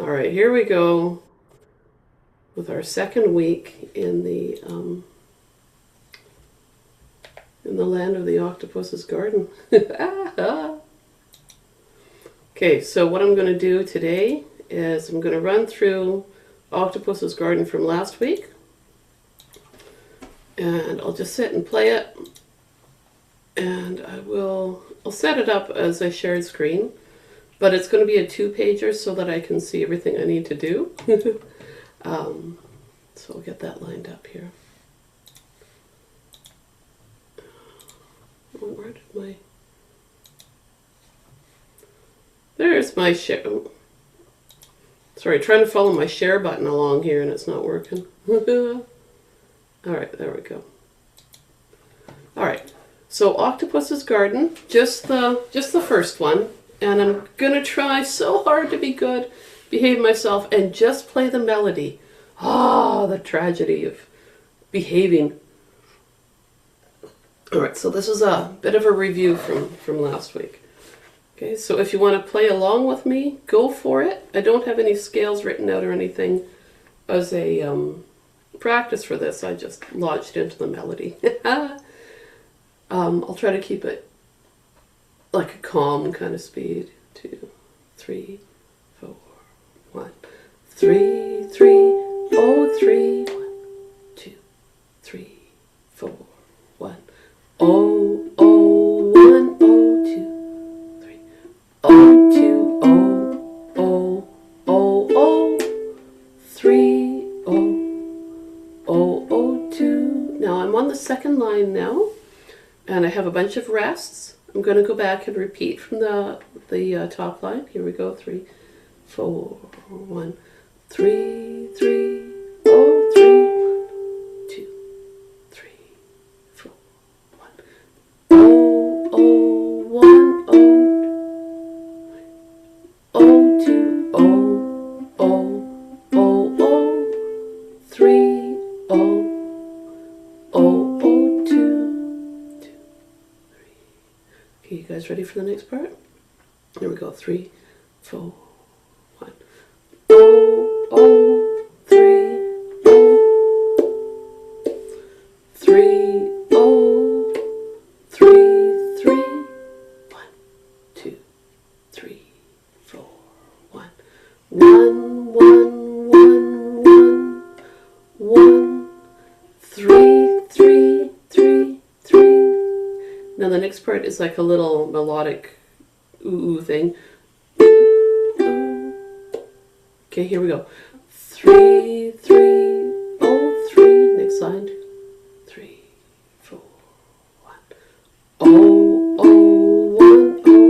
Alright, here we go with our second week in the land of the Octopuses Garden. Okay, so what I'm going to do today is I'm going to run through Octopuses Garden from last week, and I'll just sit and play it, and I'll set it up as a shared screen, but it's going to be a 2-pager so that I can see everything I need to do. So I'll get that lined up here. Oh, where did my... There's my share. Oh. Sorry, trying to follow my share button along here and it's not working. Alright, there we go. Alright, so Octopuses Garden, just the first one. And I'm going to try so hard to be good, behave myself, and just play the melody. Ah, the tragedy of behaving. Alright, so this is a bit of a review from last week. Okay, so if you want to play along with me, go for it. I don't have any scales written out or anything as a practice for this. I just lodged into the melody. I'll try to keep it like a calm kind of speed. 2, 3, 4, 1. 3, 3, oh 3, 1, 2, 3, 4, 1. Oh, oh, 1, oh, 2, 3. Oh, 2, oh, oh, oh, oh, 3, oh, oh, oh, 2. Now I'm on the second line now, and I have a bunch of rests. I'm going to go back and repeat from the top line. Here we go. 3, 4, 1, 3, 3, oh 3, 2, 3, 4, 1, oh oh 1 oh, oh 2 oh oh oh oh 3 oh oh oh 2, 2. Okay, you guys ready for the next part? Here we go. 3, 4, 1. Oh, oh, 3, oh, 3, oh, 3, 3, 1, 2, 3, 4, 1, 1, 1, 1, 1, 1, 3, 3, 3, 3. Now the next part is like a little melodic ooh thing. Okay, here we go. 3, 3, oh 3. Next line. 3, 4, 1. Oh, oh, 1, oh.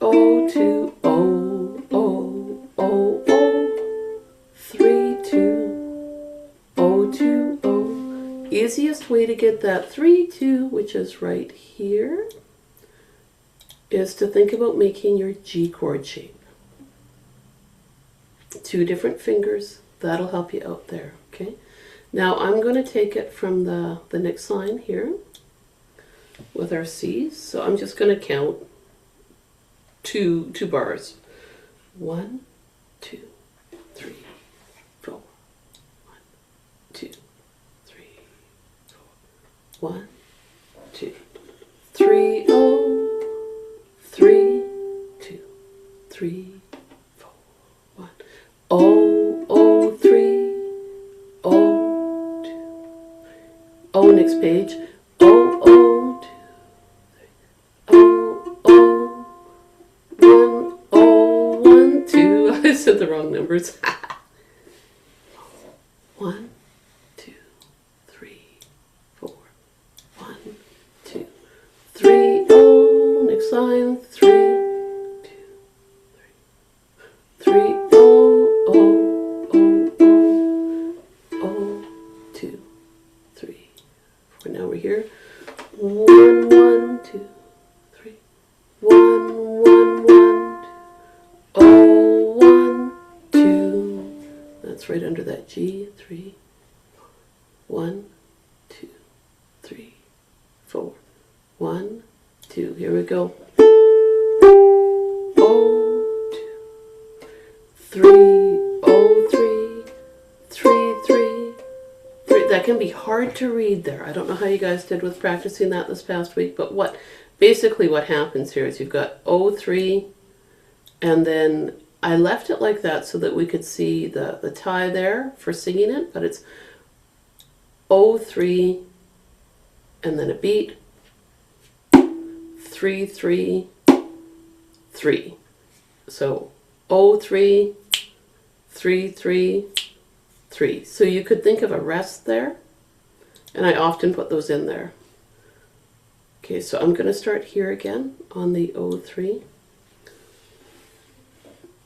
Oh, 2, oh, oh, oh, oh. 3, 2, oh, 2, oh. Easiest way to get that 3, 2, which is right here, is to think about making your G chord shape. 2 different fingers, that'll help you out there, okay? Now I'm going to take it from the next line here with our C's. So I'm just going to count two bars. 1, 2, 3, 4. 1, 2, 3, 4. 1, 2, 3, oh, 3, 2, 3, 4, 1. Oh, oh, 3, oh, 2, 3. Oh, next page. Oh, oh, 2, 3. Oh, oh, 1, oh, 1, 2. I said the wrong numbers. 1, 2, 3, 4. 1, 2, 3. Oh, next line. 3, 2, 3, 3. Oh, oh, oh, oh, oh, 2, 3, 4. Now we're here. 1, 1, 2, 3. 1, 1, 1, 2. Oh, 1, 2. That's right under that G. 3, 1, 2, 3, 4. 1, 2. Here we go. Oh, 2, 3, oh, 3, 3, 3, 3. That can be hard to read there. I don't know how you guys did with practicing that this past week, but basically what happens here is you've got oh, 3, and then I left it like that so that we could see the tie there for singing it, but it's oh, 3, and then a beat, 3, 3, 3. So oh, 3, 3, 3, 3. So you could think of a rest there, and I often put those in there. Okay, so I'm going to start here again on the oh, 3.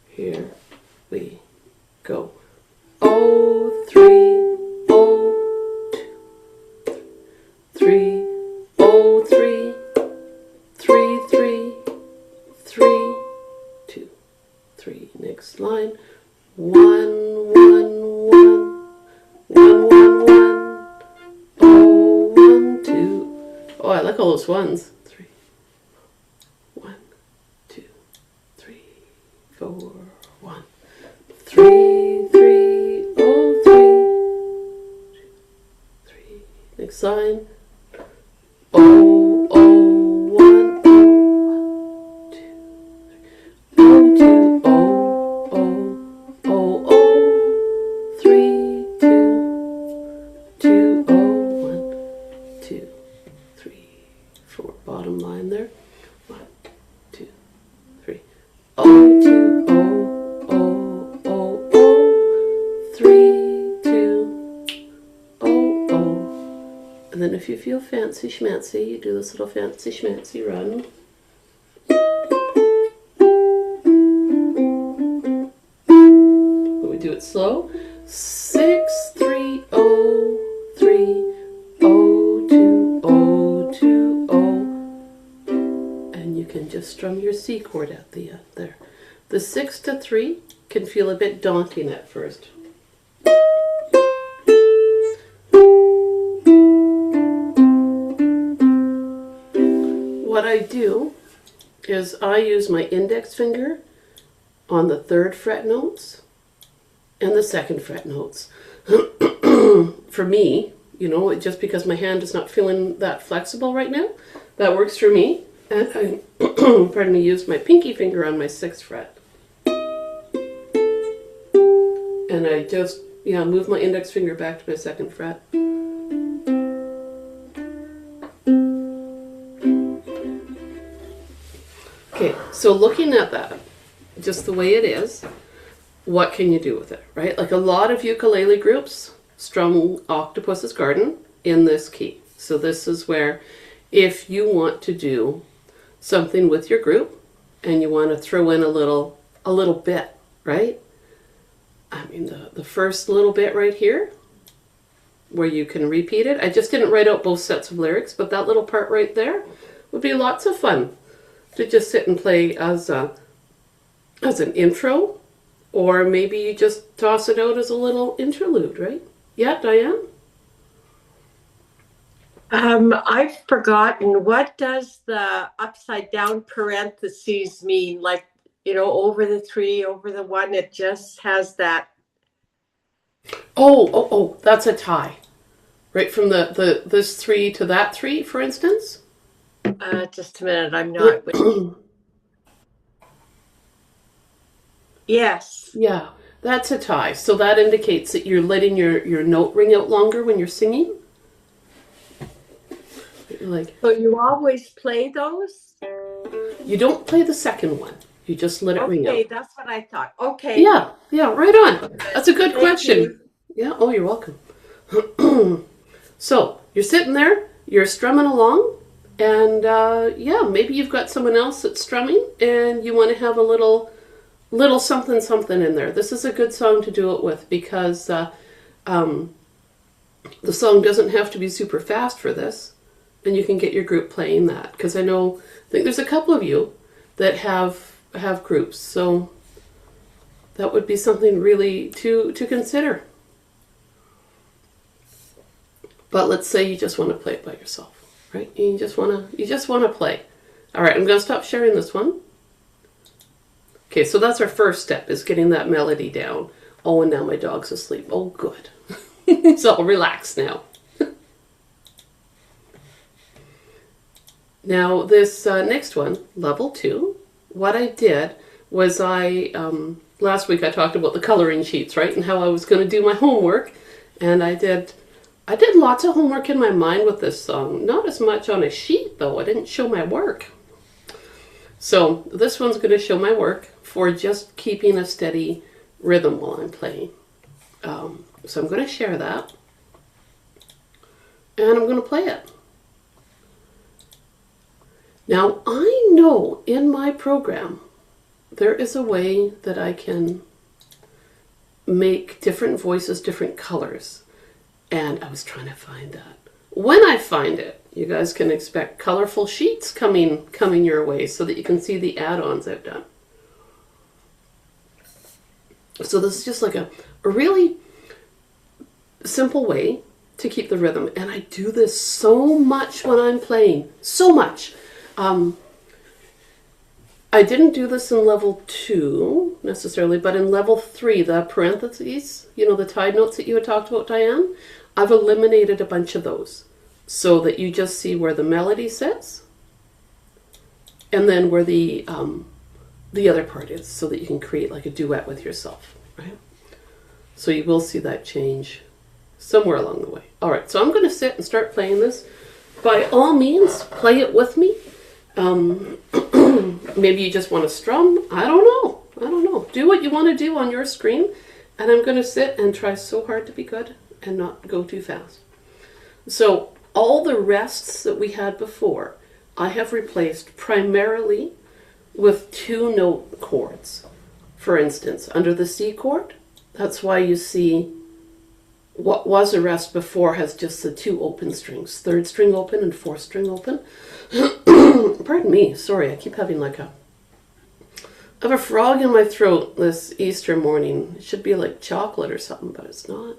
Here we go. Oh, 3, oh, 2, 3, oh, 3, 3, 3, 3, 2, 3. Next line. 1, 1, 1, 1, 1, 1. Oh, 1, 2. Oh, I like all those ones. 3, 1, 2, 3, 4, 1, 3, 3, oh, 3, 3. Next line. Oh, oh, 1, oh, 1, 2, 2, oh, oh, oh, oh, 3, 2, 2, oh, 1, 2, 3, 4. Bottom line there. 1, 2, 3. Oh, 2, oh, oh, oh, oh, 3, 2, oh, oh. And then if you feel fancy schmancy, you do this little fancy schmancy run. But we do it slow. 6, 3, oh, 3, oh, 2, oh, 2, oh. And you can just strum your C chord at the end there. The 6 to 3 can feel a bit daunting at first. What I do is I use my index finger on the 3rd fret notes and the 2nd fret notes. For me, you know, just because my hand is not feeling that flexible right now, that works for me. And I, pardon me, use my pinky finger on my 6th fret. And I just, move my index finger back to my 2nd fret. Okay, so looking at that, just the way it is, what can you do with it, right? Like a lot of ukulele groups strum Octopuses Garden in this key. So this is where if you want to do something with your group and you want to throw in a little bit, right? I mean, the first little bit right here, where you can repeat it. I just didn't write out both sets of lyrics, but that little part right there would be lots of fun to just sit and play as an intro, or maybe you just toss it out as a little interlude, right? Yeah, Diane? I've forgotten, what does the upside down parentheses mean? Like, over the 3, over the 1, it just has that. Oh, that's a tie. Right from this 3 to that 3, for instance? Just a minute, I'm not. Yes. Yeah, that's a tie. So that indicates that you're letting your note ring out longer when you're singing. So you always play those? You don't play the second one. You just let it ring out. Okay, that's what I thought. Okay. Yeah, right on. That's a good question. Yeah, oh, you're welcome. So you're sitting there, you're strumming along, and maybe you've got someone else that's strumming, and you want to have a little something in there. This is a good song to do it with because the song doesn't have to be super fast for this, and you can get your group playing that. Because I think there's a couple of you that have groups, so that would be something really to consider. But let's say you just want to play it by yourself, right? You just want to play. All right, I'm going to stop sharing this one. Okay, so that's our first step, is getting that melody down. Oh, and now my dog's asleep. Oh, good. So I'll relax now. Now this next one, level 2, what I did was last week I talked about the coloring sheets, right? And how I was going to do my homework. And I did lots of homework in my mind with this song. Not as much on a sheet, though. I didn't show my work. So this one's going to show my work for just keeping a steady rhythm while I'm playing. So I'm going to share that. And I'm going to play it. Now, I know in my program there is a way that I can make different voices, different colors. And I was trying to find that. When I find it, you guys can expect colorful sheets coming your way so that you can see the add-ons I've done. So this is just like a really simple way to keep the rhythm. And I do this so much when I'm playing. So much. I didn't do this in level 2 necessarily, but in level 3, the parentheses, you know, the tied notes that you had talked about, Diane, I've eliminated a bunch of those so that you just see where the melody sits and then where the other part is, so that you can create like a duet with yourself, right? So you will see that change somewhere along the way. All right, so I'm going to sit and start playing this. By all means, play it with me. Maybe you just want to strum. I don't know. Do what you want to do on your screen. And I'm going to sit and try so hard to be good and not go too fast. So all the rests that we had before, I have replaced primarily with 2-note chords. For instance, under the C chord, that's why you see what was a rest before has just the 2 open strings, 3rd string open and 4th string open. Pardon me, sorry, I keep having I have a frog in my throat this Easter morning. It should be like chocolate or something, but it's not.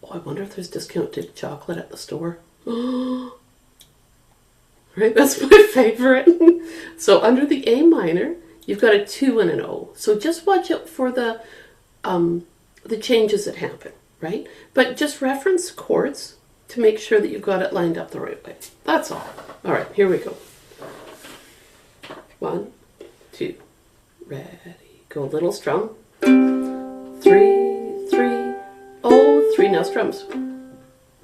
Oh, I wonder if there's discounted chocolate at the store. Right, that's my favorite. So under the A minor, you've got a 2 and an O. So just watch out for the changes that happen, right? But just reference chords to make sure that you've got it lined up the right way. That's all. All right, here we go. 1, 2, ready. Go little strum. 3, 3, oh, 3, now strums.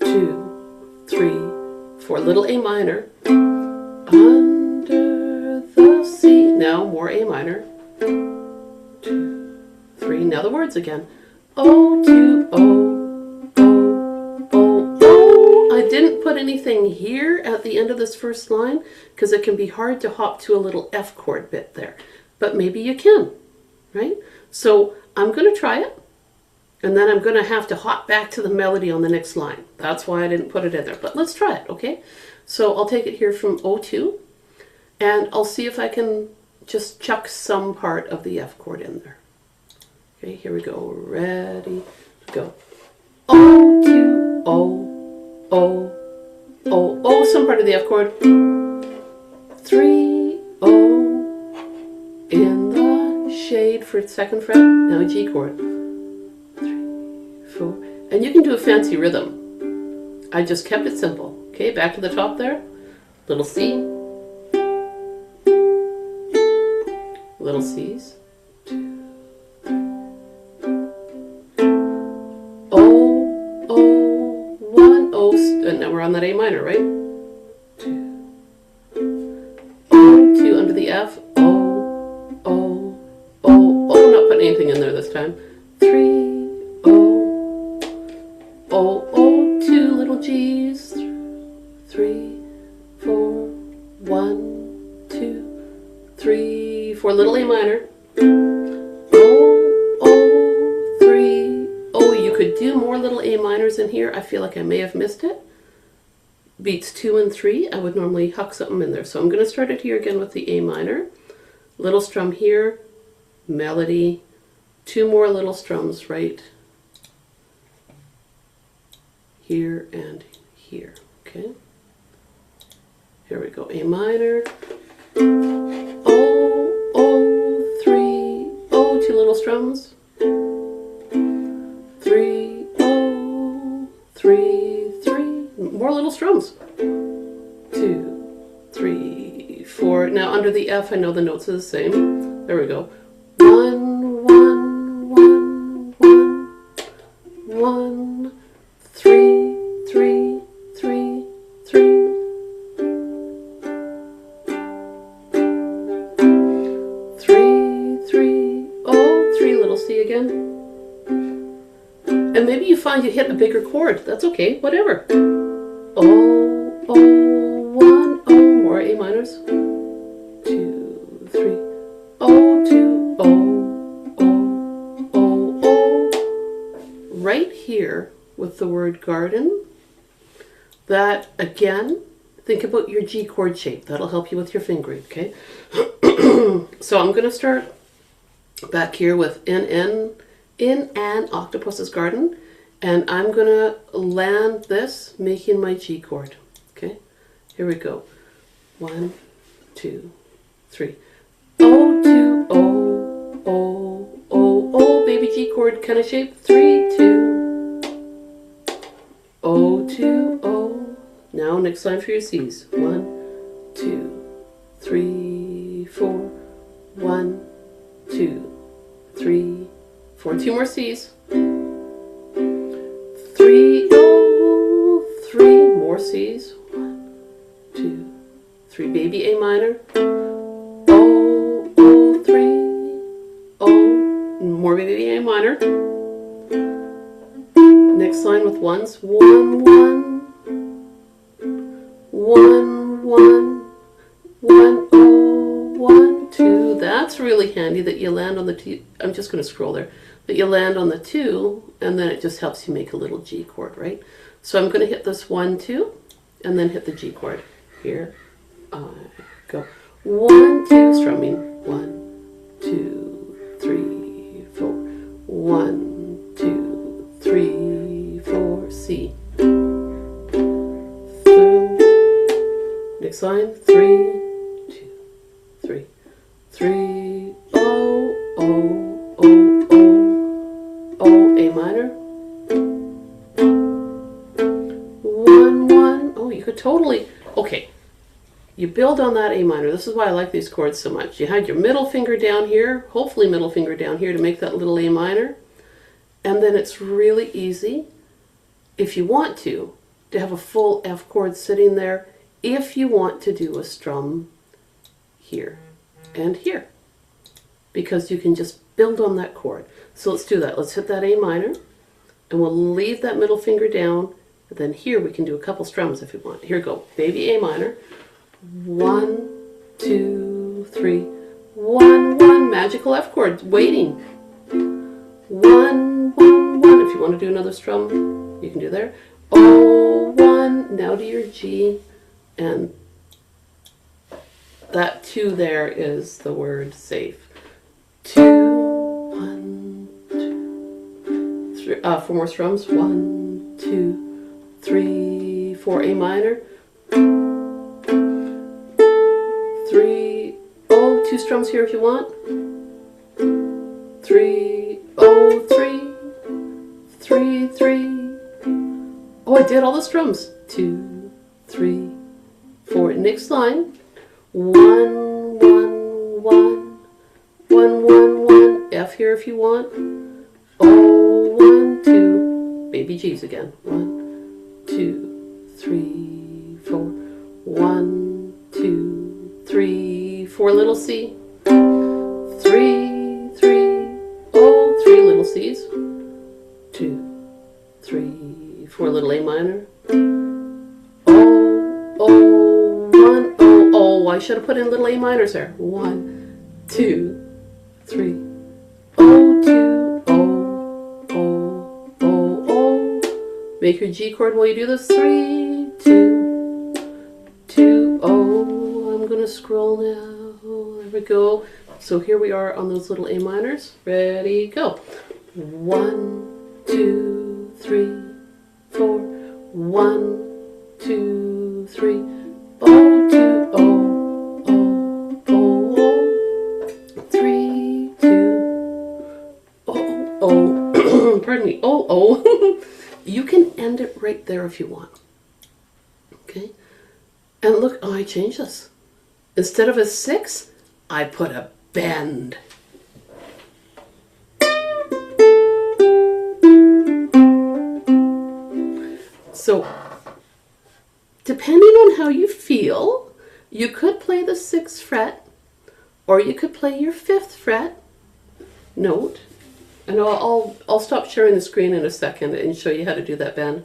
2, 3, 4, little A minor. Under the C, now more A minor. 2, 3, now the words again. O, 2, O, O, O, O. I didn't put anything here at the end of this first line because it can be hard to hop to a little F chord bit there. But maybe you can, right? So I'm going to try it, and then I'm going to have to hop back to the melody on the next line. That's why I didn't put it in there. But let's try it, okay? So I'll take it here from O2, and I'll see if I can just chuck some part of the F chord in there. Okay, here we go. Ready, go. O, 2, O, O, O, O, some part of the F chord. 3, O, in the shade for 2nd fret. Now a G chord. 3, 4, and you can do a fancy rhythm. I just kept it simple. Okay, back to the top there. Little C. Little C's. 2, 3. O, O, 1, O, and now we're on that A minor, right? 2. O, 2 under the F. O, O, O, O, not putting anything in there this time. 3, O, O, O, 2 little G's. 3, 4, 1, 2, 3, 4, little A minor. O, O, 3, O. You could do more little A minors in here. I feel like I may have missed it. Beats 2 and 3, I would normally huck something in there. So I'm going to start it here again with the A minor. Little strum here, melody, 2 more little strums right here and here. Okay. Here we go. A minor. O, O, strums. 3, oh, 3, 3. More little strums. 2, 3, 4. Now under the F, I know the notes are the same. There we go. 1, 1, 1, 1, 1, 3, 3, 3, 3. 3, 3, oh, 3 little C again. And maybe you find you hit a bigger chord. That's okay, whatever. Oh, oh, 1, oh, more A minors. 2, 3, oh, 2, oh, oh, oh, oh. Right here with the word garden, that again, think about your G chord shape. That'll help you with your fingering, okay? So I'm going to start back here with in an Octopuses Garden, and I'm going to land this making my G chord, okay? Here we go. 1, 2, 3. Oh, 2, oh, oh, oh, oh, baby G chord kind of shape. 3, 2. Oh, 2, oh. Now next line for your C's. 1, 2, 3, 4. 1, 2, 3, 4. 2 more C's. 3, oh, 3 more C's. 1, 2, 3. Baby A minor. Oh, oh, 3. Oh, more baby A minor. Next line with ones. 1, 1. 1, 1. 1, oh, 1, 2. That's really handy that you land on the 2. I'm just going to scroll there. That you land on the 2, and then it just helps you make a little G chord, right? So I'm going to hit this 1, 2, and then hit the G chord. Here I go. 1, 2, strumming. 1, 2, 3, 4. 1, 2, 3, 4. C. Through. Next line. 3. 3, 3, oh, oh, oh, oh, oh, A minor. 1, 1, oh, you could totally, okay, you build on that A minor. This is why I like these chords so much. You had your middle finger down here, hopefully middle finger down here to make that little A minor, and then it's really easy, if you want to have a full F chord sitting there, if you want to do a strum here and here, because you can just build on that chord. So let's do that. Let's hit that A minor, and we'll leave that middle finger down, and then here we can do a couple strums if you want. Here we go. Baby A minor. 1, 2, 3. 1, 1. Magical F chord. Waiting. 1, 1, 1. If you want to do another strum, you can do there. Oh, 1. Now to your G, and that 2 there is the word safe. 2, 1, 2, 3. 4 more strums. 1, 2, 3, 4. A minor. 3. Oh, 2 strums here if you want. 3. Oh, 3. 3, 3. Oh, I did all the strums. 2, 3, 4. Next line. 1, 1, 1, 1, 1, 1. F here if you want. Oh, 1, 2. Baby G's again. 1, 2, 3, 4. 1, 2, 3, 4. Little C. 3, 3. Oh, 3 little C's. 2, 3, 4. Little A minor. Oh, oh, 1. Oh, I should have put in little A minors there. 1, 2, 3. Oh, 2, oh, oh, oh, oh. Make your G chord while you do this. 3, 2, 2, oh. I'm going to scroll now. There we go. So here we are on those little A minors. Ready, go. 1, 2, 3, 4. 1, 2, 3. Oh, 2, oh, oh, oh, oh. 3, 2. You can end it right there if you want. Okay? And look, oh, I changed this. Instead of a 6, I put a bend. So, depending on how you feel, you could play the 6th fret, or you could play your 5th fret note. And I'll stop sharing the screen in a second and show you how to do that bend.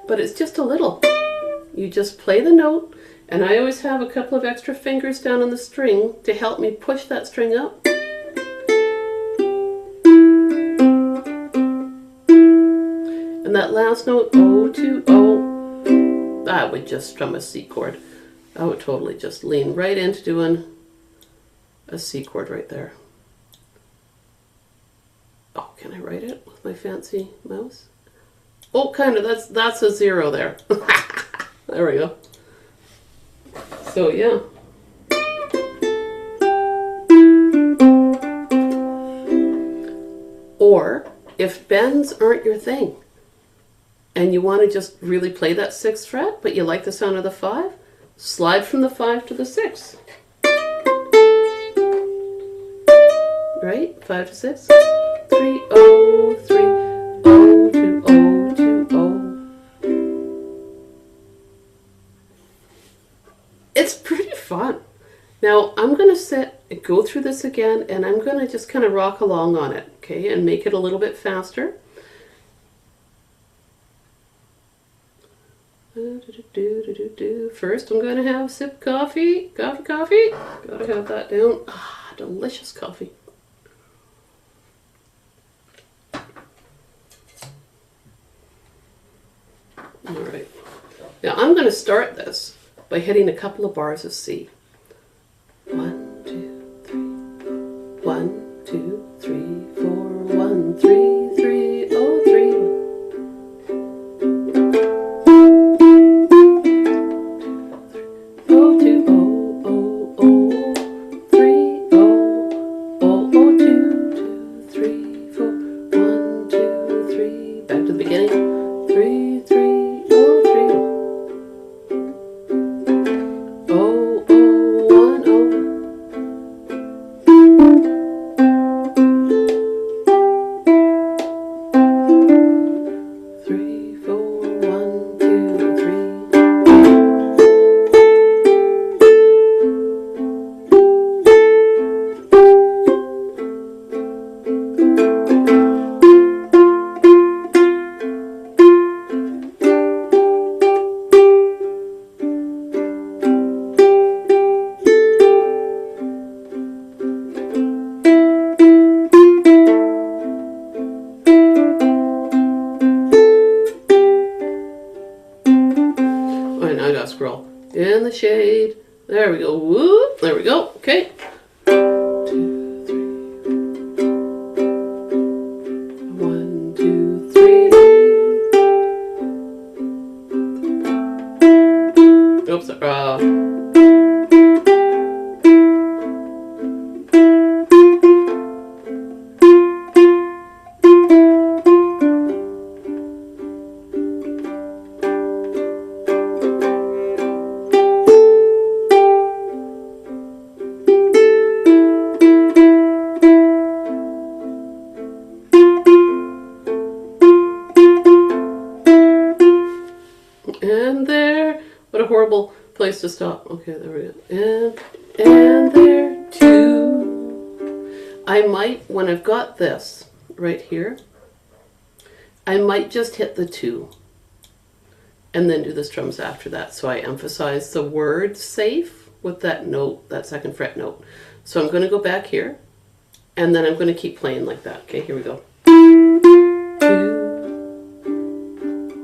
But it's just a little. You just play the note, and I always have a couple of extra fingers down on the string to help me push that string up. And that last note, O to O, I would just strum a C chord. I would totally just lean right into doing a C chord right there. Oh, can I write it with my fancy mouse? Oh, kind of. That's a 0 there. There we go. So yeah. Or if bends aren't your thing, and you want to just really play that 6th fret, but you like the sound of the 5, slide from the 5 to the 6. Right? 5 to 6. 3, O, 3, O, 2, O, 2, O. It's pretty fun. Now I'm going to sit and go through this again, and I'm going to just kind of rock along on it, okay, and make it a little bit faster. First, I'm going to have a sip of coffee. Coffee. Gotta have that down. Ah, delicious coffee. All right. Now, I'm going to start this by hitting a couple of bars of C. 1, 2, 3. 1, 2, 3, 4. 1, 3, 3, oh, 3. Scroll in the shade. There we go. Whoop. There we go. Okay. 2, 3. 1, 2, 3. Oops. And there. What a horrible place to stop. Okay, there we go. And there, 2. I might, when I've got this right here, I might just hit the 2 and then do the strums after that. So I emphasize the word safe with that note, that 2nd fret note. So I'm going to go back here, and then I'm going to keep playing like that. Okay, here we go. 2.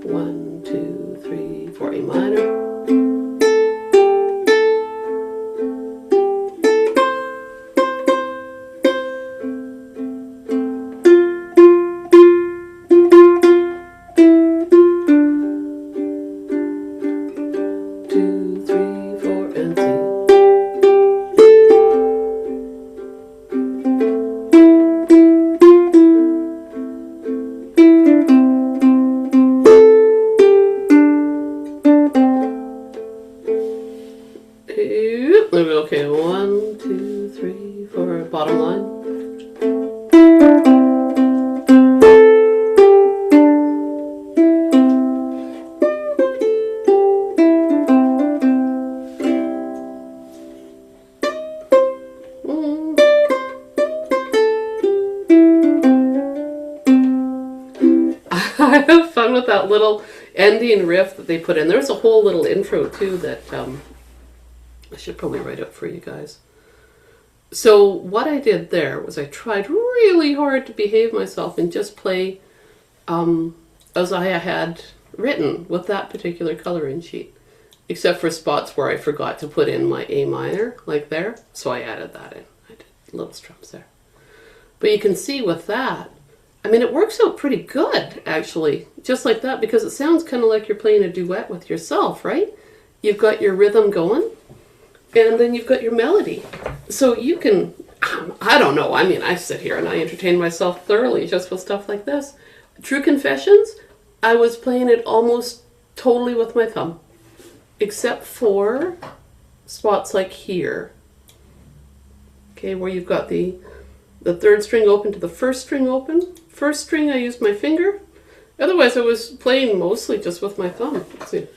1, 2, 3, 4, A minor. fun with that little ending riff that they put in. There's a whole little intro too that I should probably write up for you guys. So what I did there was I tried really hard to behave myself and just play as I had written with that particular coloring sheet, except for spots where I forgot to put in my A minor, like there, so I added that in. I did little strums there. But you can see with that, I mean, it works out pretty good, actually, just like that, because it sounds kind of like you're playing a duet with yourself, right? You've got your rhythm going, and then you've got your melody. So you can, I don't know, I mean, I sit here and I entertain myself thoroughly just with stuff like this. True confessions, I was playing it almost totally with my thumb, except for spots like here, okay, where you've got the third string open to the first string open. First string I used my finger, otherwise I was playing mostly just with my thumb. Let's see.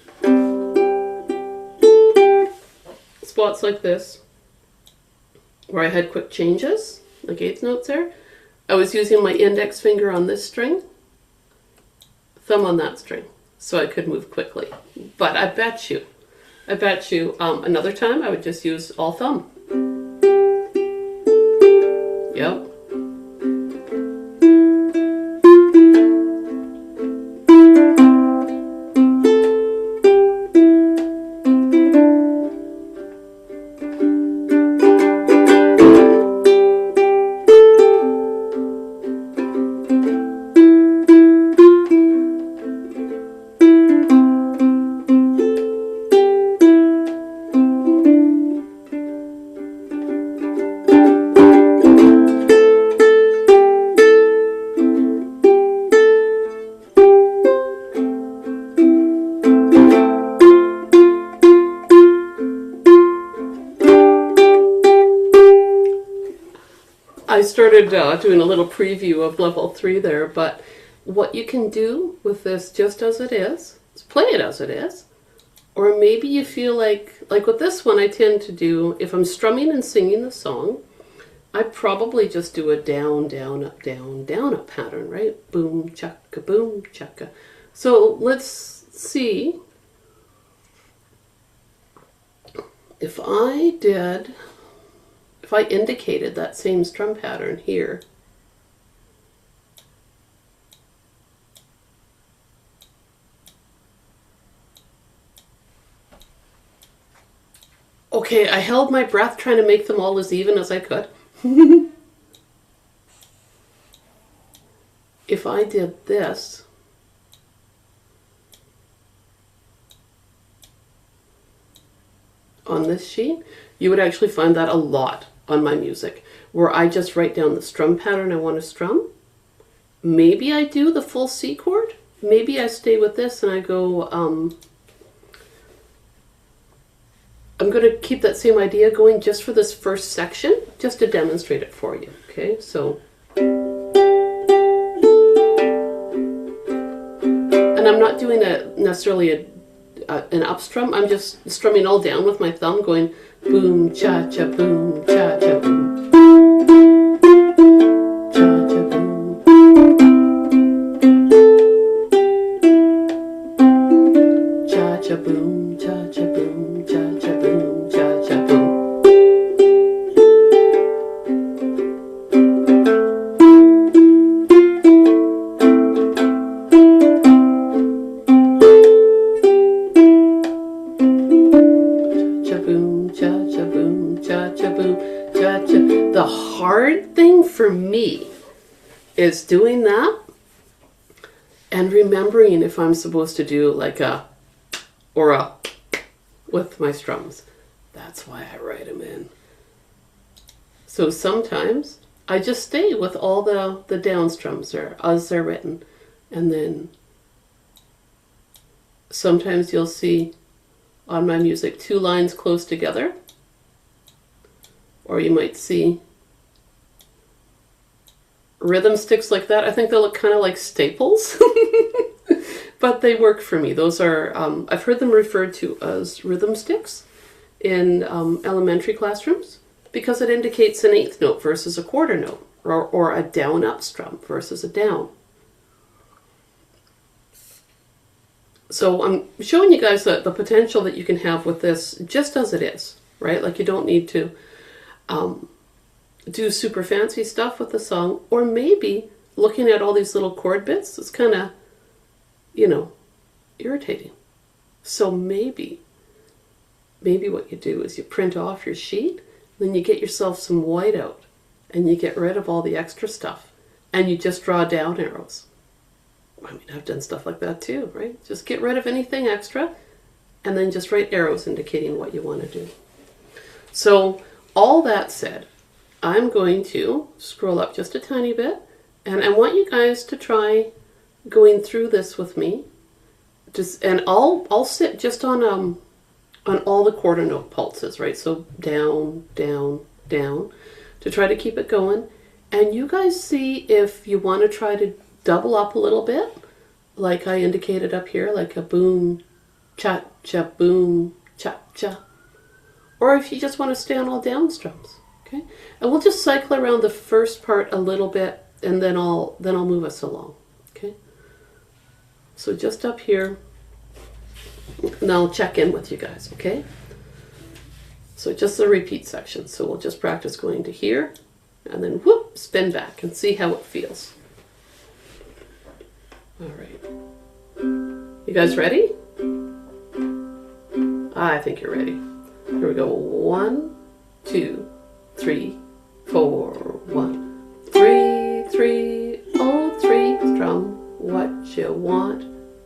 Spots like this, where I had quick changes, like eighth notes there, I was using my index finger on this string, thumb on that string, so I could move quickly. But I bet you, another time I would just use all thumb. Yep. I started doing a little preview of level 3 there, but what you can do with this just as it is play it as it is. Or maybe you feel like with this one I tend to do, if I'm strumming and singing the song, I probably just do a down, down, up pattern, right? Boom, chaka, boom, chaka. So let's see if I indicated that same strum pattern here. Okay, I held my breath trying to make them all as even as I could. If I did this, on this sheet, you would actually find that a lot on my music, where I just write down the strum pattern I want to strum. Maybe I do the full C chord. Maybe I stay with this and I go, I'm going to keep that same idea going just for this first section, just to demonstrate it for you. Okay, so. And I'm not doing necessarily an up strum. I'm just strumming all down with my thumb, going boom, cha cha, boom, cha cha, boom, cha cha, boom, cha cha, boom, cha cha, boom, cha cha, boom, cha cha, boom. The hard thing for me is doing that and remembering if I'm supposed to do like a or a with my strums. That's why I write them in. So sometimes I just stay with all the down strums there as they're written, and then sometimes you'll see on my music 2 lines close together, or you might see rhythm sticks like that. I think they look kind of like staples, but they work for me. Those are, I've heard them referred to as rhythm sticks in elementary classrooms because it indicates an eighth note versus a quarter note, or a down up strum versus a down. So I'm showing you guys the potential that you can have with this just as it is, right? Like you don't need to do super fancy stuff with the song, or maybe looking at all these little chord bits is kind of, irritating. So maybe what you do is you print off your sheet, then you get yourself some white out, and you get rid of all the extra stuff, and you just draw down arrows. I mean, I've done stuff like that too, right? Just get rid of anything extra and then just write arrows indicating what you want to do. So all that said, I'm going to scroll up just a tiny bit, and I want you guys to try going through this with me. And I'll sit just on all the quarter note pulses, right? So down, down, down, to try to keep it going. And you guys see if you want to try to double up a little bit, like I indicated up here, like a boom, cha, cha, boom, cha, cha. Or if you just want to stay on all down strums, okay? And we'll just cycle around the first part a little bit, and then I'll move us along, okay? So just up here, and I'll check in with you guys, okay? So just the repeat section. So we'll just practice going to here, and then whoop, spin back and see how it feels. All right. You guys ready? I think you're ready. Here we go. 1, 2, 3, 4. 1, 3, 3, oh 3. Strum what you want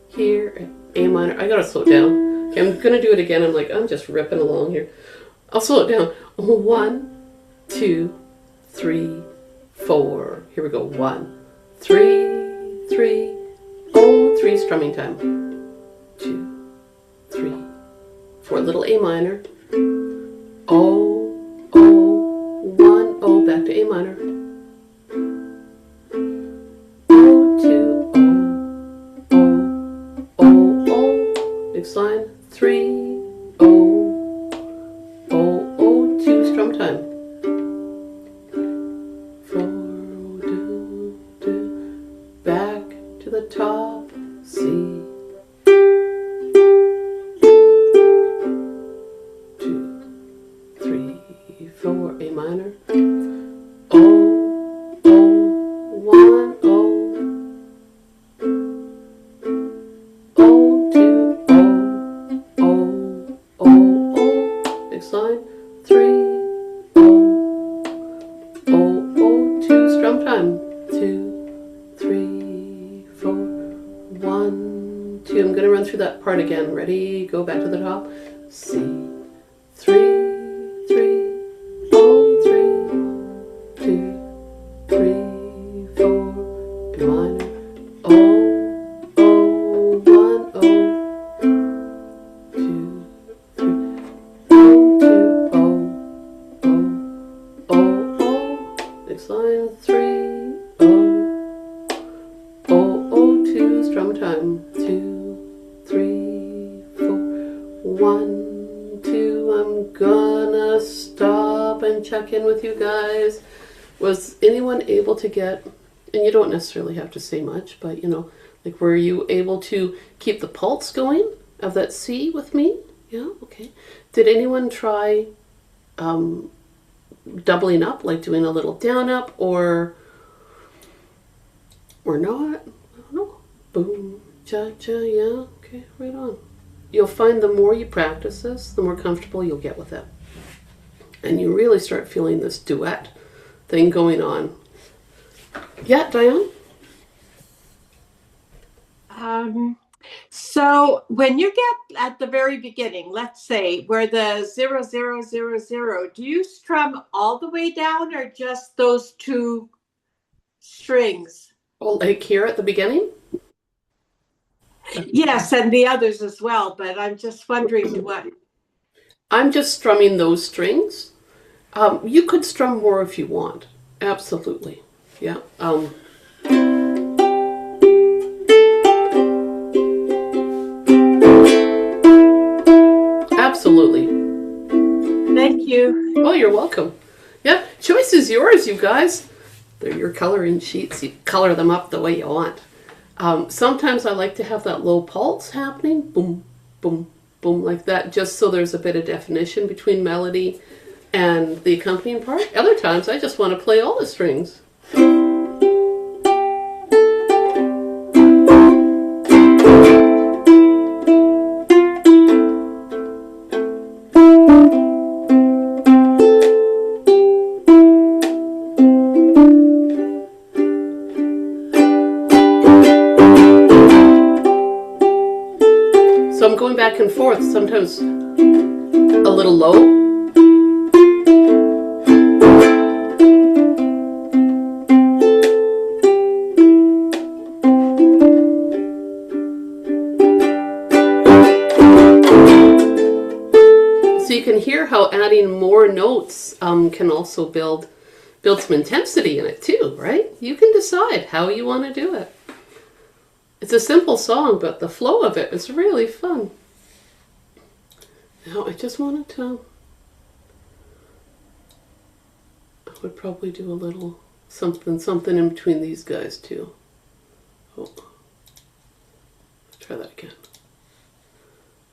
here at A minor. I gotta slow it down. Okay, I'm gonna do it again. I'm just ripping along here. I'll slow it down. 1, 2, 3, 4. Here we go. 1, 3, 3. Oh, 3 strumming time. 2, 3, 4. Little A minor. Oh, oh, 1, oh, back to A minor. Oh, 2, oh, oh, oh, oh. Next line. 3, oh, oh, oh, 2 strum time. 4, do, do. Back to the top, C. 2, 3, 4, A minor. Oh, oh, 1, oh. Oh, 2, oh, oh, oh, oh. Next line. 3, oh, oh, oh, 2 strum time. 2, 3, 4, 1, 2. I'm going to run through that part again. Ready? Go back to the top. C. 3, 3, oh, 3, 2, 3, 4, A minor. Oh, oh, 1, oh, 2, 3, oh, 2, oh, oh, oh, oh. Next line. 3, oh, oh, oh, 2 strum time. 2, 3, 4, 1, 2. I'm gonna stop and check in with you guys. Was anyone able to get, and you don't necessarily have to say much, but like were you able to keep the pulse going of that C with me? Yeah, okay. Did anyone try doubling up, like doing a little down up, or not? I don't know. Boom, cha, cha, yeah, okay, right on. You'll find the more you practice this, the more comfortable you'll get with it. And you really start feeling this duet thing going on. Yeah, Diane? So when you get at the very beginning, let's say where the 0, 0, 0, 0, do you strum all the way down or just those 2 strings? Oh, like here at the beginning? Yes, and the others as well, but I'm just wondering what. I'm just strumming those strings. You could strum more if you want. Absolutely. Yeah. Absolutely. Thank you. Oh, you're welcome. Yeah, choice is yours, you guys. They're your coloring sheets. You color them up the way you want. Sometimes I like to have that low pulse happening, boom, boom, boom, like that, just so there's a bit of definition between melody and the accompanying part. Other times I just want to play all the strings. So I'm going back and forth, sometimes a little low. So you can hear how adding more notes can also build some intensity in it too, right? You can decide how you want to do it. It's a simple song, but the flow of it is really fun. Now I just wanted to, I would probably do a little something in between these guys too. Oh, try that again.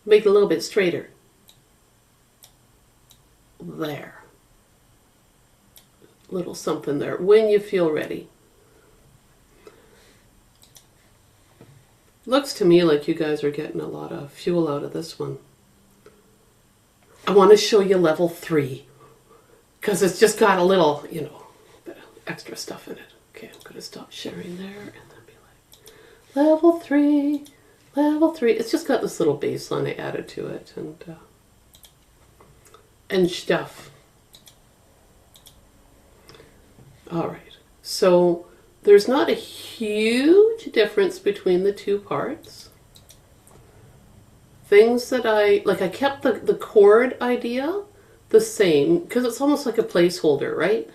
Make it a little bit straighter. There. Little something there when you feel ready. Looks to me like you guys are getting a lot of fuel out of this one. I want to show you level 3 because it's just got a little, you know, bit of extra stuff in it. Okay, I'm going to stop sharing there and then be like, level 3, level 3. It's just got this little bass line I added to it and stuff. All right, so there's not a huge difference between the two parts. Things that I kept the chord idea the same because it's almost like a placeholder, right?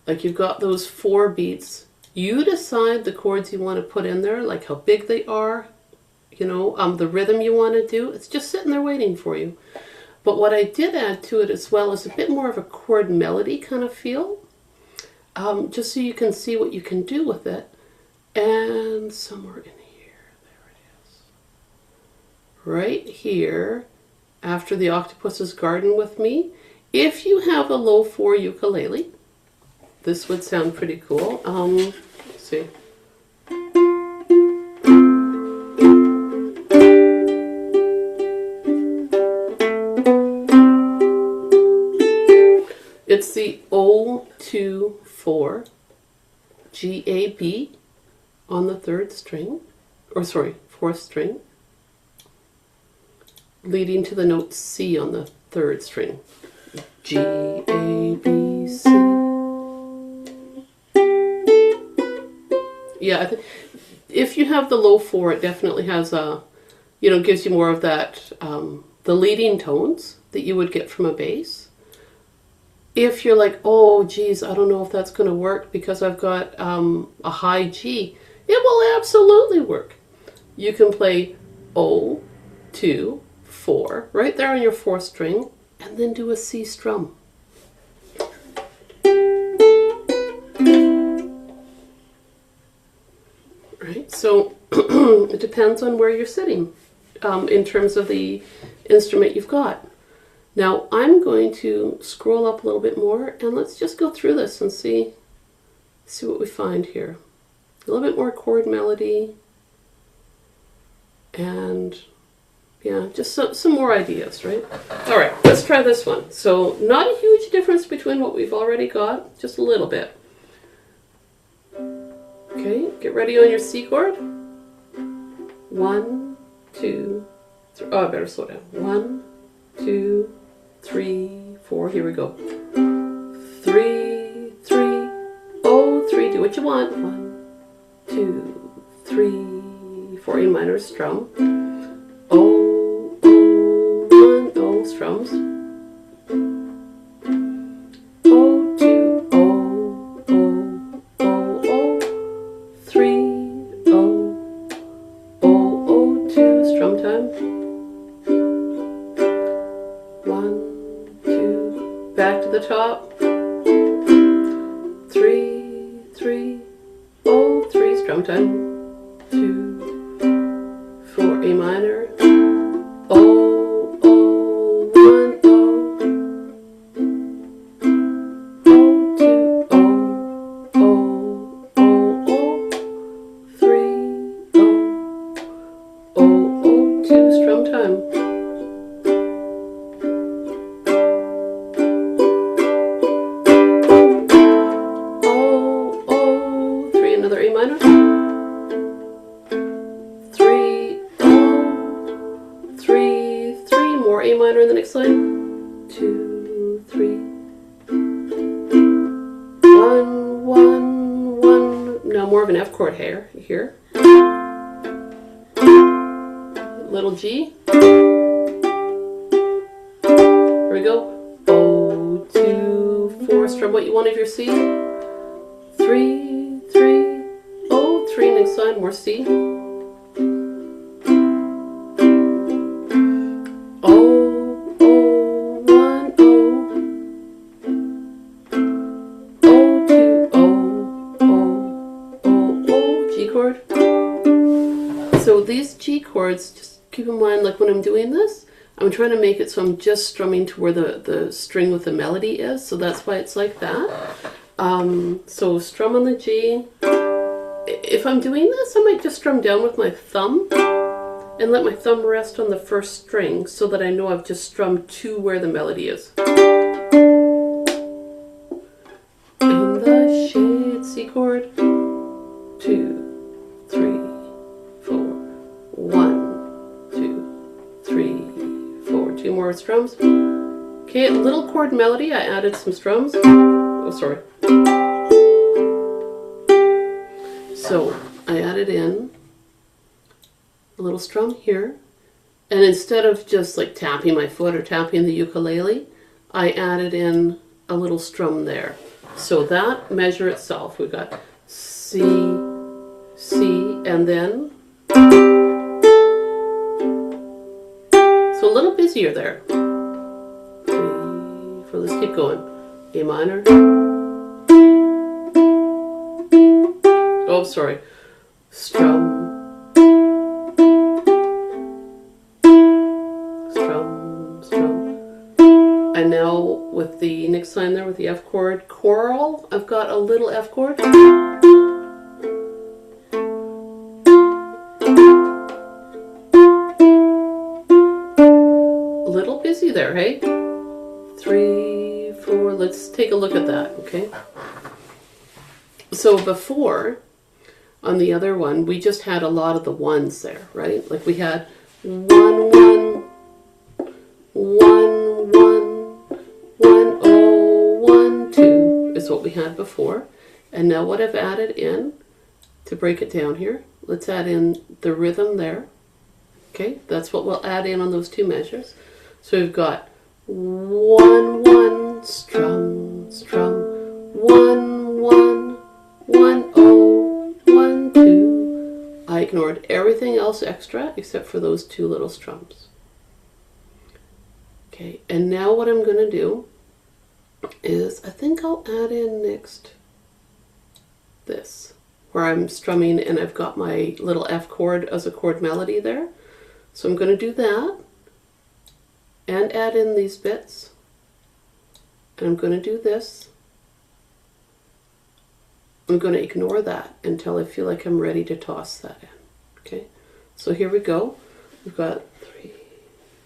Like you've got those 4 beats. You decide the chords you want to put in there, like how big they are, you know, the rhythm you want to do. It's just sitting there waiting for you. But what I did add to it as well is a bit more of a chord melody kind of feel. Just so you can see what you can do with it. And somewhere in here, there it is. Right here, after the Octopuses Garden with me, if you have a low 4 ukulele, this would sound pretty cool. Let's see. It's the O2-4 G-A-B on the 3rd string, or sorry, 4th string, leading to the note C on the 3rd string. G-A-B-C. Yeah, I think if you have the low 4, it definitely has a, you know, gives you more of that, the leading tones that you would get from a bass. If you're like, oh, geez, I don't know if that's going to work because I've got a high G, it will absolutely work. You can play O, 2, 4, right there on your 4th string, and then do a C strum. Right, so it depends on where you're sitting in terms of the instrument you've got. Now I'm going to scroll up a little bit more and let's just go through this and see what we find here. A little bit more chord melody and yeah, just some more ideas, right? All right, let's try this one. So not a huge difference between what we've already got, just a little bit. Okay, get ready on your C chord. 1, 2, 3. Oh, I better slow down. 1, 2, 3, 4. Here we go. 3, 3, oh, 3. Do what you want. 1, 2, 3, 4. A minor strum. Oh, oh, 1, oh, strums. Oh, 2, oh, oh, oh, oh. 3, oh, oh, oh, 2. Strum time. 1, 2, back to the top. 3, 3, oh, 3, strum time. 4, A minor, O, O, 1, O, O, 2, O, O, O, O, 3, O, O, O, 2, strum time. O, O, 3, another A minor. 3, O, 3, 3, more A minor in the next line. 2, 3. 1, 1, 1. Now more of an F chord here. Little G. Here we go. O, 2, 4. Strum what you want of your C. 3, 3. O, 3. Next line, more C. O, O, 1, O. O, 2, O, O, O, O. G chord. So these G chords, just keep in mind, like when I'm doing this, I'm trying to make it so I'm just strumming to where the string with the melody is, so that's why it's like that. So strum on the G. If I'm doing this, I might just strum down with my thumb and let my thumb rest on the first string so that I know I've just strummed to where the melody is. In the shade, C chord. 2, 3, 4. 1, 2, 3, 4. 2 more strums. Okay, a little chord melody. I added some strums. Oh, sorry. So I added in a little strum here, and instead of just like tapping my foot or tapping the ukulele, I added in a little strum there. So that measure itself, we got C, C, and then so a little busier there. 3, 4. Let's keep going. A minor. Oh, sorry. Strum. Strum, strum. And now with the next line there with the F chord, choral, I've got a little F chord. A little busy there, hey? 3, 4. Let's take a look at that, okay? So before, on the other one, we just had a lot of the ones there, right? Like we had 1, 1, 1, 1, 1, 0, 1, 2 is what we had before. And now what I've added in, to break it down here, let's add in the rhythm there. Okay, that's what we'll add in on those 2 measures. So we've got 1, 1, strum, strum, 1, 1, 1, 0, 1, 2. I ignored everything else extra except for those 2 little strums. Okay, and now what I'm going to do is, I think I'll add in next this, where I'm strumming and I've got my little F chord as a chord melody there. So I'm going to do that and add in these bits. And I'm going to do this. I'm going to ignore that until I feel like I'm ready to toss that in. Okay, so here we go. We've got 3,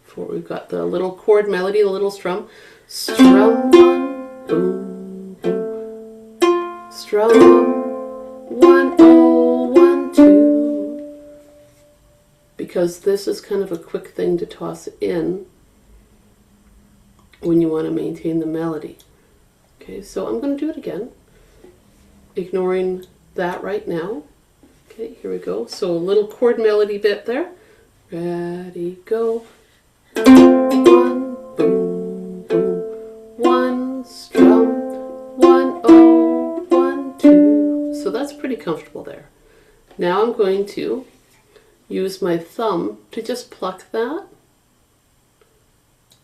4. We've got the little chord melody, the little strum. Strum 1, boom, boom. Strum 1, 0, 1, 2. Because this is kind of a quick thing to toss in when you want to maintain the melody. Okay, so I'm going to do it again, ignoring that right now. Okay, here we go. So a little chord melody bit there. Ready, go. 1, boom, boom. 1, strum. 1, 0, 1, 2. So that's pretty comfortable there. Now I'm going to use my thumb to just pluck that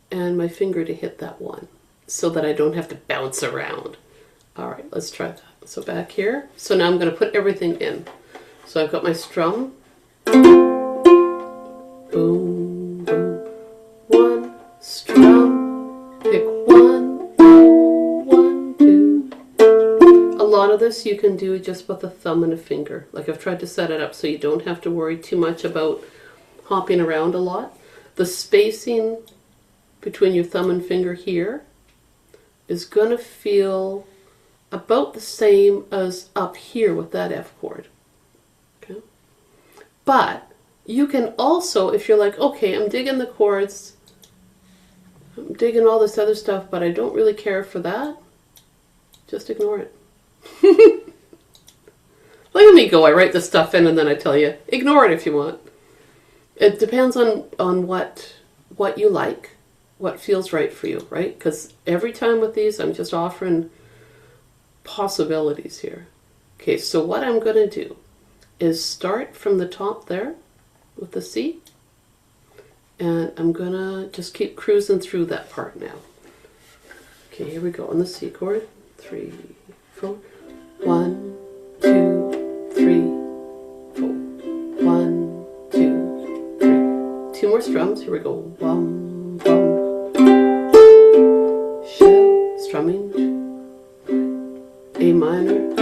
and my finger to hit that 1 so that I don't have to bounce around. All right, let's try that. So back here. So now I'm going to put everything in. So I've got my strum, this you can do just with a thumb and a finger. Like I've tried to set it up so you don't have to worry too much about hopping around a lot. The spacing between your thumb and finger here is going to feel about the same as up here with that F chord. Okay? But you can also, if you're like, okay, I'm digging the chords, I'm digging all this other stuff, but I don't really care for that, just ignore it. Look at me go, I write this stuff in and then I tell you, ignore it if you want. It depends on what you like, what feels right for you, right? Because every time with these, I'm just offering possibilities here. Okay, so what I'm going to do is start from the top there with the C, and I'm going to just keep cruising through that part now. Okay, here we go on the C chord. 3, 4. 1, 2, 3, 4. 1, 2, 3. 2 more strums. Here we go. Bum, bum. Shell, strumming. A minor.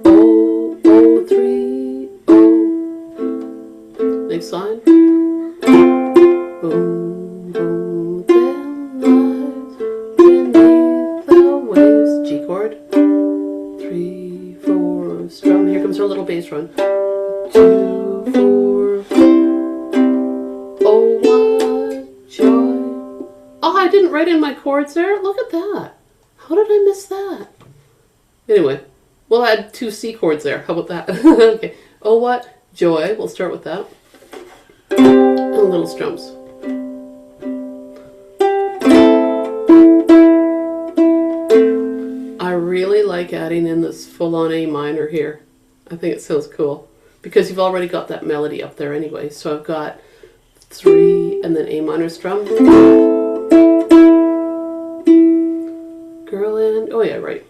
O, O, 3, O. Next line. Boom, boom, then lies beneath the waves. G chord. 3, 4, strum. Here comes our little bass run. 2, 4. Oh, what joy. Oh, I didn't write in my chords there. Look at that. How did I miss that? Anyway, we'll add 2 C chords there. How about that? Okay. Oh, what joy. We'll start with that. And little strums. I really like adding in this full-on A minor here. I think it sounds cool because you've already got that melody up there anyway. So I've got 3 and then A minor strum. Girl and, oh yeah, right.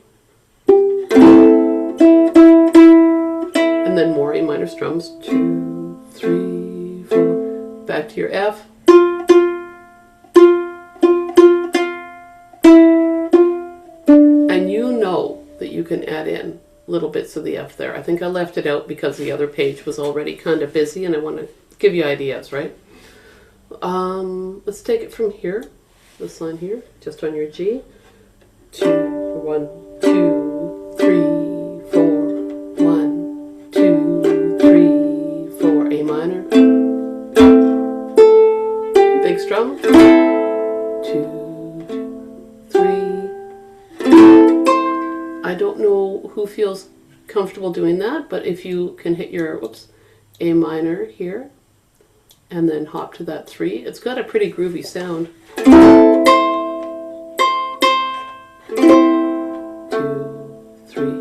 And then more A minor strums. 2, 3, 4. Back to your F. And you know that you can add in little bits of the F there. I think I left it out because the other page was already kind of busy and I want to give you ideas, right? Let's take it from here. This line here, just on your G. 2, 1, 2, 3, 4. 1, 2, 3, 4. A minor. Big strum. 2, 3. I don't know who feels comfortable doing that, but if you can hit your A minor here and then hop to that 3, it's got a pretty groovy sound. 2, 3,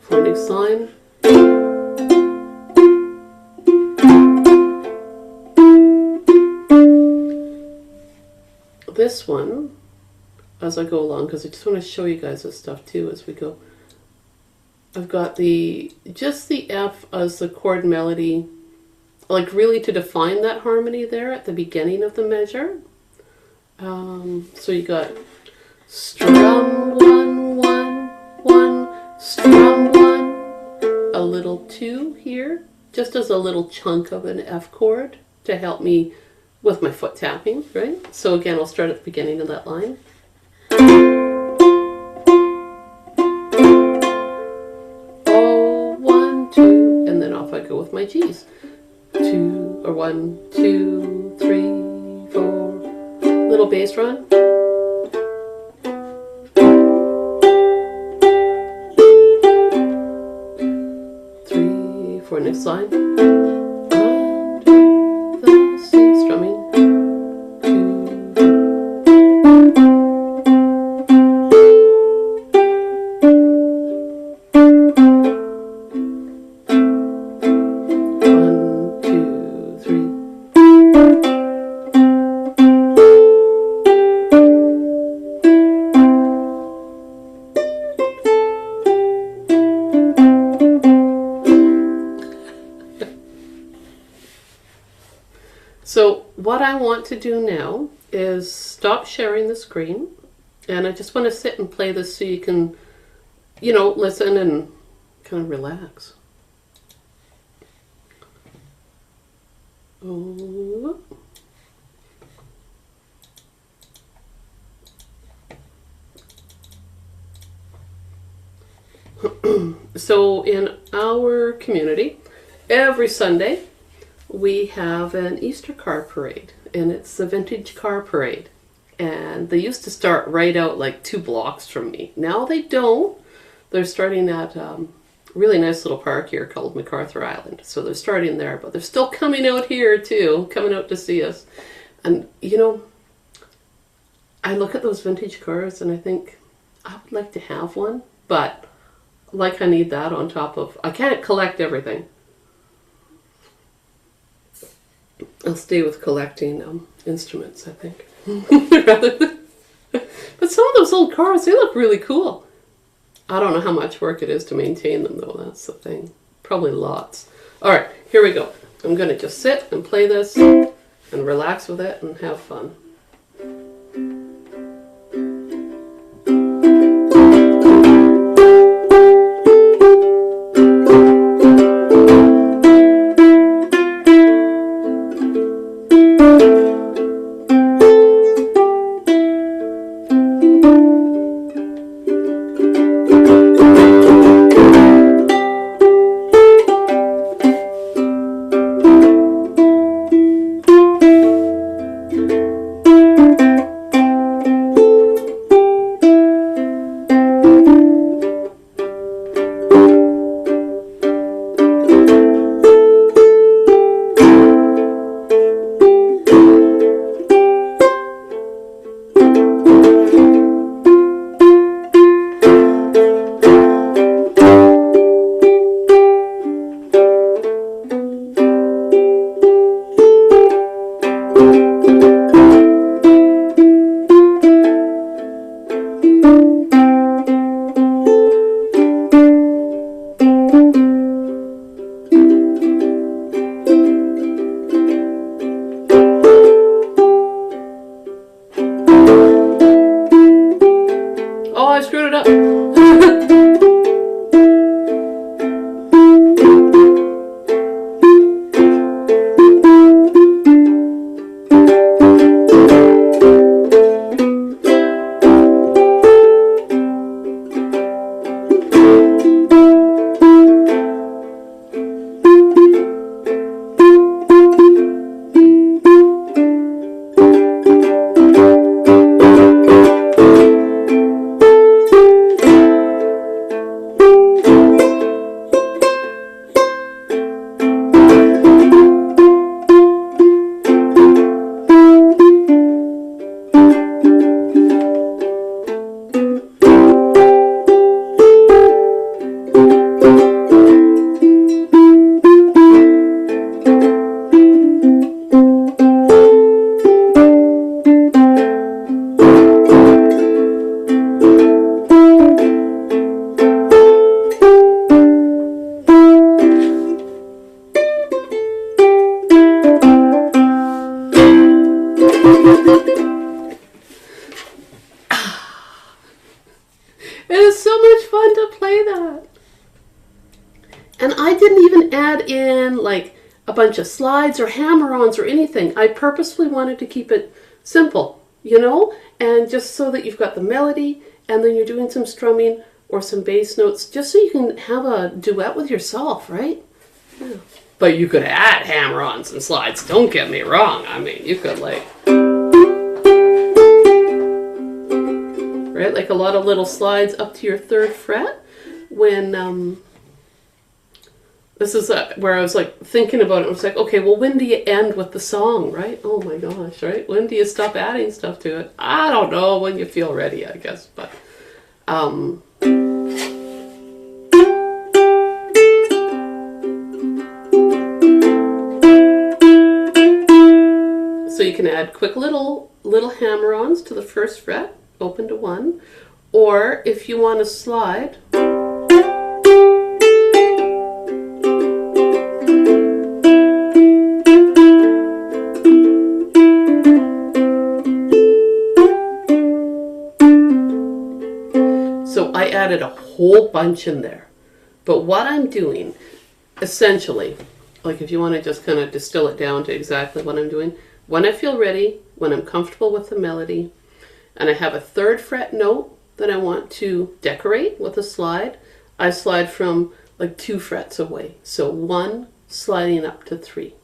4. Next line. This one, as I go along, because I just want to show you guys this stuff too as we go. I've got just the F as the chord melody, like really to define that harmony there at the beginning of the measure. So you got strum 1, 1, 1, strum 1, a little 2 here, just as a little chunk of an F chord to help me with my foot tapping, right? So again, I'll start at the beginning of that line. Oh, 1, 2, and then off I go with my G's. 2, or 1, 2, 3, 4. Little bass run. 3, 4. Next line. So what I want to do now is stop sharing the screen, and I just want to sit and play this so you can you know, listen and kind of relax. Oh. So in our community, every Sunday we have an Easter car parade, and it's a vintage car parade. And they used to start right out like 2 blocks from me. Now they don't. They're starting at a really nice little park here called MacArthur Island. So they're starting there, but they're still coming out here too, coming out to see us. And you know, I look at those vintage cars and I think I would like to have one, but like I need that on top of, I can't collect everything. I'll stay with collecting instruments, I think. Rather than, but some of those old cars, they look really cool. I don't know how much work it is to maintain them though, that's the thing. Probably lots. Alright, here we go. I'm going to just sit and play this and relax with it and have fun. Oh, I screwed it up. It is so much fun to play that. And I didn't even add in like a bunch of slides or hammer-ons or anything. I purposefully wanted to keep it simple, you know, and just so that you've got the melody and then you're doing some strumming or some bass notes just so you can have a duet with yourself, right? Yeah. But you could add hammer-ons and slides, don't get me wrong. I mean, you could like, right, like a lot of little slides up to your 3rd fret when, this is where I was like thinking about it. I was like, okay, well, when do you end with the song, right? Oh my gosh, right? When do you stop adding stuff to it? I don't know, when you feel ready, I guess. But so you can add quick little hammer-ons to the 1st fret, open to 1, or if you want to slide. So I added added a whole bunch in there. But what I'm doing, essentially, like if you want to just kind of distill it down to exactly what I'm doing, when I feel ready, when I'm comfortable with the melody, and I have a 3rd fret note that I want to decorate with a slide, I slide from like 2 frets away. So 1 sliding up to 3.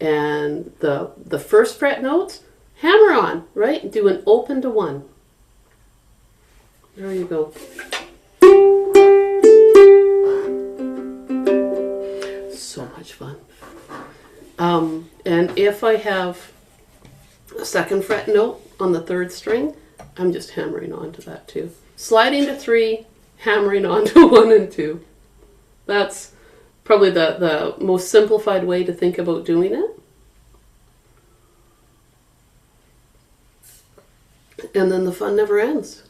And the 1st fret notes, hammer on, right? Do an open to 1. There you go. So much fun. And if I have a 2nd fret note on the 3rd string, I'm just hammering onto that too. Sliding to 3, hammering onto 1 and 2. That's probably the most simplified way to think about doing it. And then the fun never ends.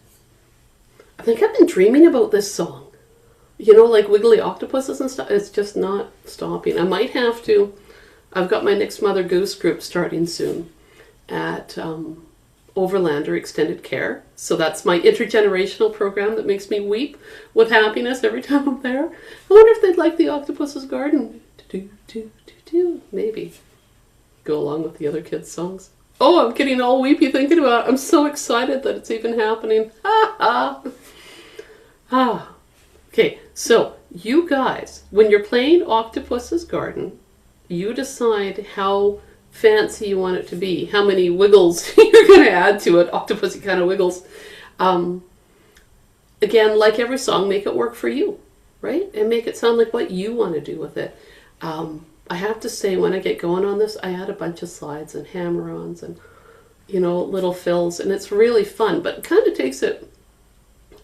I think I've been dreaming about this song. You know, like Wiggly Octopuses and stuff. It's just not stopping. I might have to. I've got my Next Mother Goose group starting soon at Overlander Extended Care. So that's my intergenerational program that makes me weep with happiness every time I'm there. I wonder if they'd like the Octopuses Garden. Maybe. Go along with the other kids' songs. Oh, I'm getting all weepy thinking about it. I'm so excited that it's even happening. Okay, so you guys, when you're playing Octopuses Garden, you decide how fancy you want it to be, how many wiggles you're going to add to it, octopusy kind of wiggles. Again, like every song, make it work for you, right? And make it sound like what you want to do with it. I have to say, when I get going on this, I add a bunch of slides and hammer-ons and, you know, little fills, and it's really fun, but it kind of takes it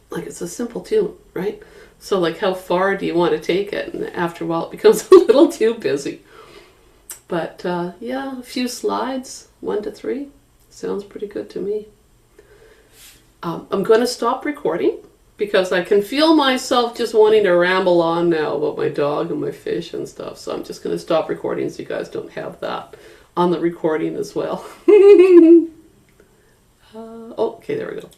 like it's a simple tune, right? So like, how far do you want to take it? And after a while, it becomes a little too busy. But yeah, a few slides, 1 to 3, sounds pretty good to me. I'm going to stop recording because I can feel myself just wanting to ramble on now about my dog and my fish and stuff. So I'm just going to stop recording so you guys don't have that on the recording as well. Okay, there we go.